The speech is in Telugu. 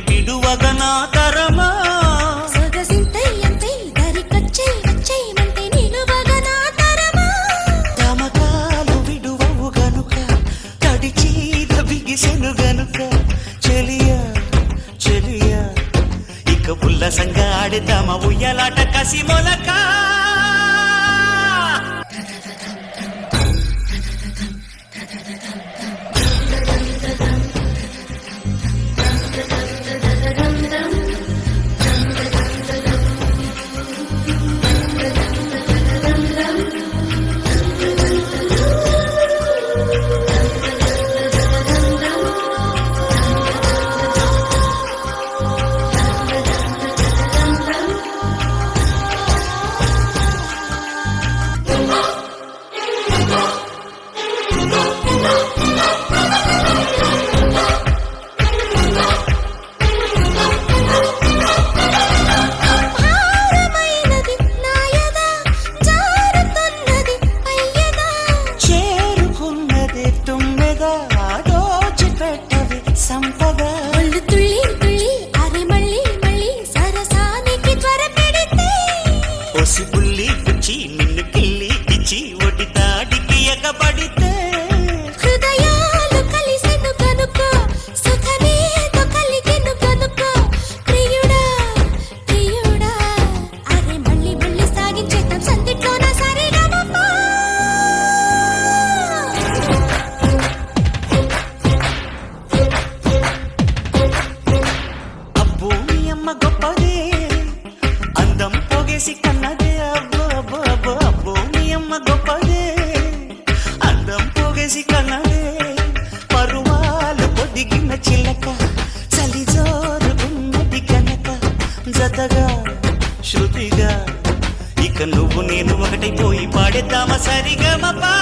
విడువగ నా తరమా తమకాలు విడువవు గనుక తడిచీద బిగిసెను గనుక చెలియా చెలియా ఇక ఉల్లసంగా ఆడేద్దామా ఉయ్యలాట కసి మొలక బుల్లి పుచ్చి నిన్ను కిల్లి ఇచ్చి ఒడి దాడికి ఎగబడితే హృదయాలు కలిసెను కనుక సుఖమేదో కలిగెను కనుక ప్రియుడా ప్రియుడా అరే మళ్ళీ మళ్ళీ సాగించేద్దాం సందిట్లోన సరిగమపా అబ్బో మీ అమ్మ గొప్పదే అందం పోగేసి కన్నదే గొప్పదే అందం పోగేసి కన్నదే పరువాలు పొదిగిన చిలక చలిజోరు ఉన్నది కనుక జతగా శృతిగా ఇక నువ్వు నేను ఒకటైపోయి పాడేద్దామా సరిగమపా